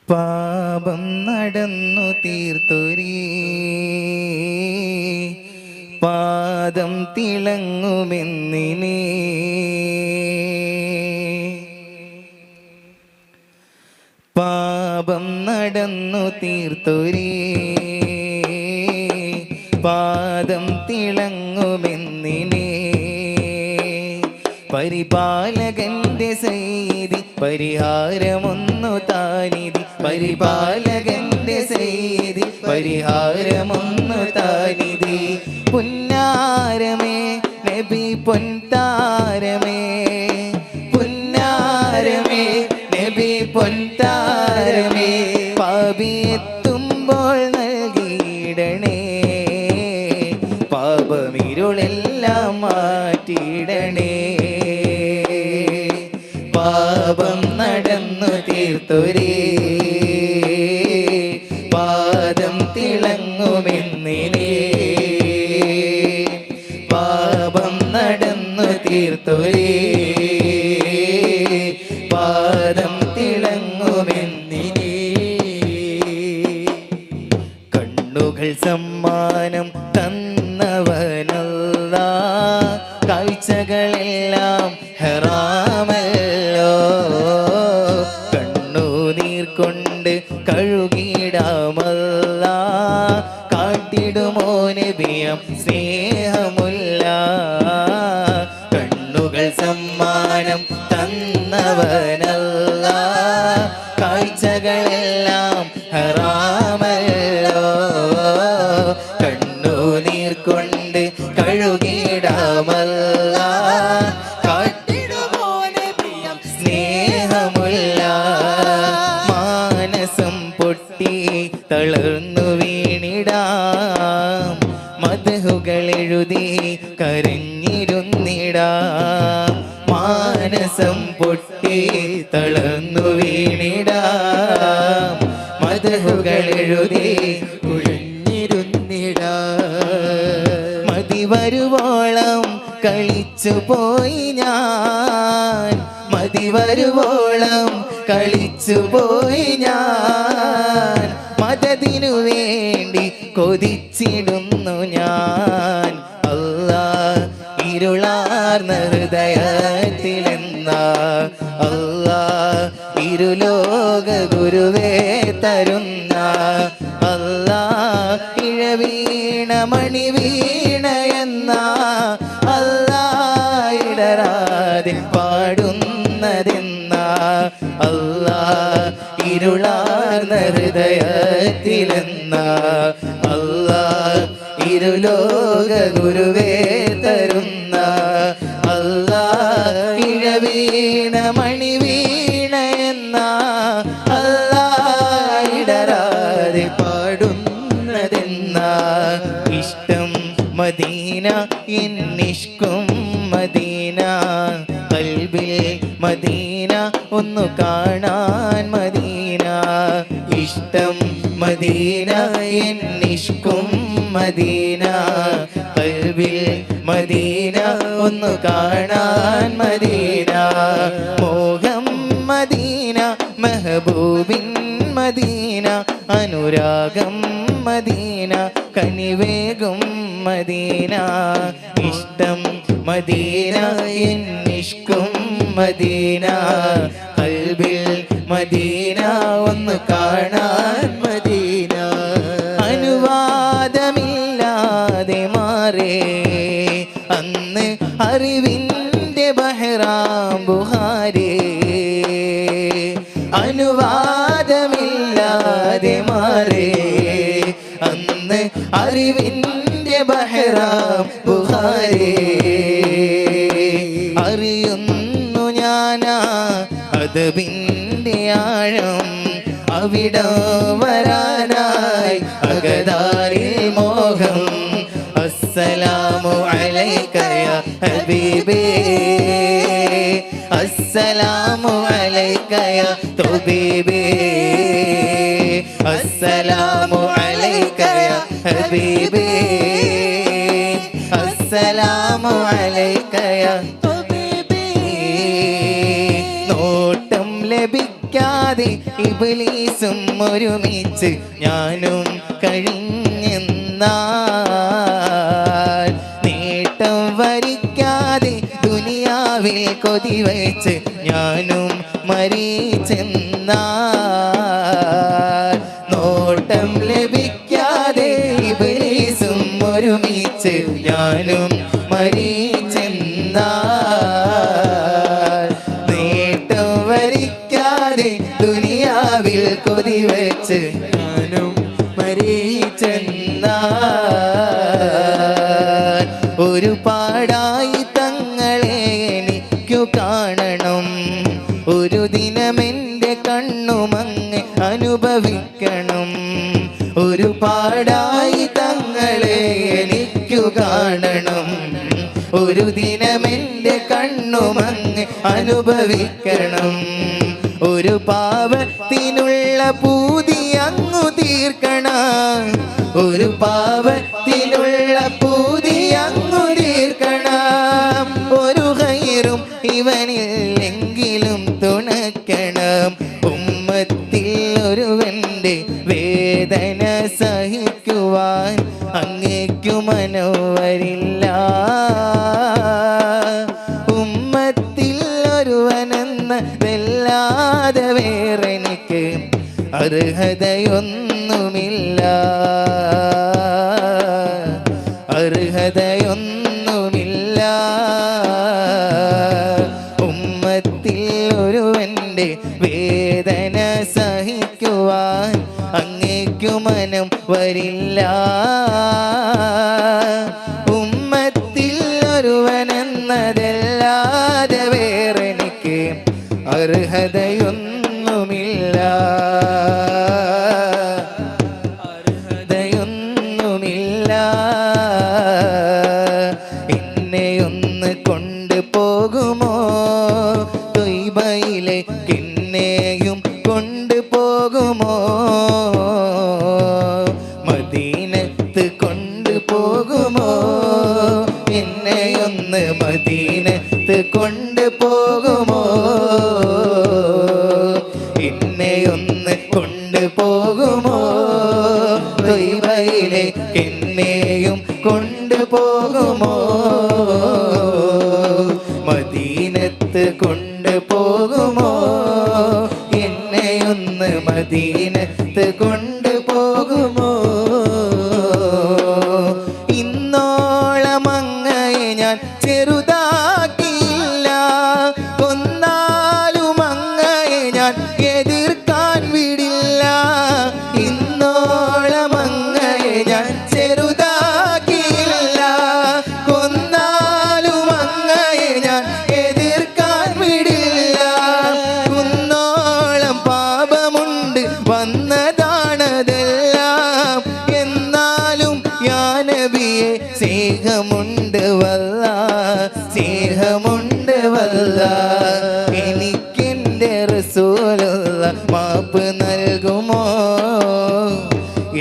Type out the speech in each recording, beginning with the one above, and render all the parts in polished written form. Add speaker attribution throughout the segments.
Speaker 1: പാപം നടന്നു തീർത്തൊരീ പാദം തിളങ്ങുമെന്നിനി പാപം നടന്നു തീർത്തൊരീ പാദം തിളങ്ങുമെന്നിനി പരിപാലകന്റെ സൈതി പരിഹാരമൊന്നു താനിധി പരിപാലകന്റെ സൈതി പരിഹാരമൊന്നു താനിധി പുന്നാരമേ നബി പൊൻതാരമേ പുന്നാരമേ നബി പൊൻതാരമേ പാപിയെത്തുമ്പോൾ നൽകിയിടണേ പാപമിരുളെല്ലാം മാറ്റിയിടണേ പാപം നടന്നു തീർത്തൊരേ പാദം തിളങ്ങുമെന്നിനേ പാപം നടന്നു തീർത്തൊരേ പാദം തിളങ്ങുമെന്നിനേ കണ്ണുകൾ സമ്മാനം തന്നവനല്ല കാഴ്ചകളെല്ലാം ഹറാമല്ലോ കണ്ണുനീർ കൊണ്ട് കഴുകിടാമല്ല കാട്ടിടുമോ നബിയം സ്നേഹമുല്ല കണ്ണുകൾ സമ്മാനം തന്നവനല്ല കാഴ്ചകളെല്ലാം ഹറാമല്ലോ കണ്ണുനീർ കൊണ്ട് കഴുകിടാമല്ല കാട്ടിടുമോ നബിയം സ്നേഹമുല്ല മാനസം പൊട്ടി തളർന്നു വീണിടാം മദ്ഹുകൾ എഴുതി കരഞ്ഞിരുന്നിടാം മാനസം പൊട്ടി തളർന്നു വീണിടാം മദ്ഹുകൾ എഴുതി മതി വരുവോളം കളിച്ചു പോയി ഞാൻ മതി വരുവോളം കളിച്ചു പോയി ഞാൻ മദദിനു വേണ്ടി കൊതിച്ചിടുന്നു ഞാൻ അല്ലാ ഇരുളാർന്ന ഹൃദയത്തിലെന്ന അല്ലാ ഇരുലോക ഗുരുവേ തരുന്ന അല്ലാ ഇഴവീണ മണി വീണ എന്ന അല്ലാ ഇടരാതെ പാടുന്നതെന്ന അല്ലാ ഇരുളാർന്ന ഹൃദയത്തിലെന്ന അല്ലാ ഇരുലോക ഗുരുവേ തരുന്ന അല്ലാ ഇഴവീണ മണി വീണ എന്ന അല്ലാ ഇടരാതെ പാടുന്നതെന്ന ഇഷ്ടം മദീന എന്നിഷ്കും മദീന കൽബിൽ മദീന ഒന്നു കാണാൻ മദീന ഇഷ്ടം മദീന എന്നിഷ്കും മദീന കൽബിൽ മദീന ഒന്നു കാണാൻ മദീന മോഹം മദീന മെഹബൂബിൻ മദീന അനുരാഗം മദീന കനിവേകും മദീന ഇഷ്ടം മദീന എന്നിഷ്കും മദീന കൽബിൽ മദീന ഒന്ന് കാണാൻ മദീന അനുവാദമില്ലാതെ മാറേ അന്ന് അറിവിൻ്റെ ബഹ്റാം ബുഹാരേ അനുവാദമില്ലാതെ മാറേ അന്ന് അറിവിൻ്റെ ബഹ്റാം ബുഹാരേ അറിയുന്നു ഞാനാ അദബിൻ്റെ ആഴം അവിട വരാനായി അകതാരിൽ മോഹം അസ്സലാമു അലൈക യാ ഹബീബേ അസ്സലാമു അലൈക യാ തബീബേ അസ്സലാമു അലൈക യാ ഹബീബേ അസ്സലാമു അലൈക യാ തബീബേ നോട്ടം ലഭിക്കും വരിക്കാതെ ഇബ്ലീസും ഒരുമിച്ച് ഞാനും കഴിഞ്ഞെന്നാൽ നേട്ടം വരിക്കാതെ ദുനിയാവിൽ കൊതി വെച്ച് ഞാനും മരിച്ചെന്നാൽ നോട്ടം ലഭിക്കാതെ ഇബ്ലീസും ഒരുമിച്ച് ഞാനും മരിച്ചെന്നാൽ നേട്ടം വരിക്കാതെ ദുനിയാവിൽ കൊതി വെച്ച് ഞാനും മരിച്ചെന്നാൽ ഒരു പാടായി തങ്ങളെ എനിക്കു കാണണം ഒരു ദിനമെൻ്റെ കണ്ണുമങ്ങ് അനുഭവിക്കണം ഒരു പാടായി തങ്ങളെ എനിക്കു കാണണം ഒരു ദിനമെൻ്റെ കണ്ണുമങ്ങ് അനുഭവിക്കണം ഒരു പാവത്തിനുള്ള പൂതി അങ്ങു തീർക്കണം ഒരു പാവത്തിനുള്ള പൂതി അങ്ങു തീർക്കണം ഒരു ഖൈറും ഇവനില്ലെങ്കിലും തുണയ്ക്കണം ഉമ്മത്തിൽ ഒരുവന്റെ വേദന സഹിക്കുവാൻ അങ്ങേക്കു മനോവരില്ല ഉമ്മത്തിൽ ഒരുവനെന്നതല്ലാതെ വേറെനിക്ക് അർഹതയൊന്നുമില്ല അർഹതയൊന്നുമില്ല ഉമ്മത്തിൽ ഒരുവന്റെ വേദന സഹിക്കുവാൻ അങ്ങേക്കു മനം വരില്ല ഉമ്മത്തിൽ ഒരുവനെന്നതല്ലാതെ വേറെനിക്ക് അർഹതയൊന്നുമില്ല അർഹതയൊന്നുമില്ല എന്നെയൊന്ന് കൊണ്ടുപോകുമോ ത്വയ്ബയിലേക്ക് എന്നെയും കൊണ്ടുപോകുമോ മദീനത്ത് കൊണ്ടുപോകുമോ എന്നെയൊന്ന് മദീനത്ത് കൊണ്ടുപോകുമോ എന്നെയൊന്ന് കൊണ്ടുപോകുമോ ത്വയ്ബയിലേക്ക് എന്നെയും കൊണ്ടുപോകുമോ മദീനത്ത് കൊണ്ടുപോകുമോ എന്നെയൊന്ന് മദീനത്ത് കൊണ്ടുപോകുമോ ഇന്നോളം അങ്ങയെ ഞാൻ ചെറുതാക്കിയില്ല കൊന്നാലും അങ്ങയെ ഞാൻ എതിർക്കാൻ വിടില്ല ഇന്നോളം അങ്ങയെ ഞാൻ ചെറുതാക്കിയില്ല കൊന്നാലും അങ്ങയെ ഞാൻ എതിർക്കാൻ വിടില്ല കുന്നോളം പാപമുണ്ട് വന്നതാണതെല്ലാം എന്നാലും യാ നബിയെ സ്നേഹമുണ്ട് വല്ല സ്നേഹമുണ്ട് വല്ല എനിക്കെൻ്റെ റസൂലുള്ള മാപ്പ് നൽകുമോ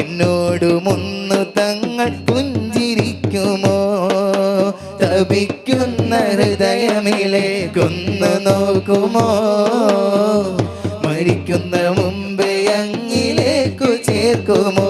Speaker 1: എന്നോട് മുന്നു തങ്ങൾ പുഞ്ചിരിക്കുമോ തപിക്കുന്ന ഹൃദയമിലേക്കൊന്ന് നോക്കുമോ മരിക്കുന്ന മുമ്പേ അങ്ങിലേക്കു ചേർക്കുമോ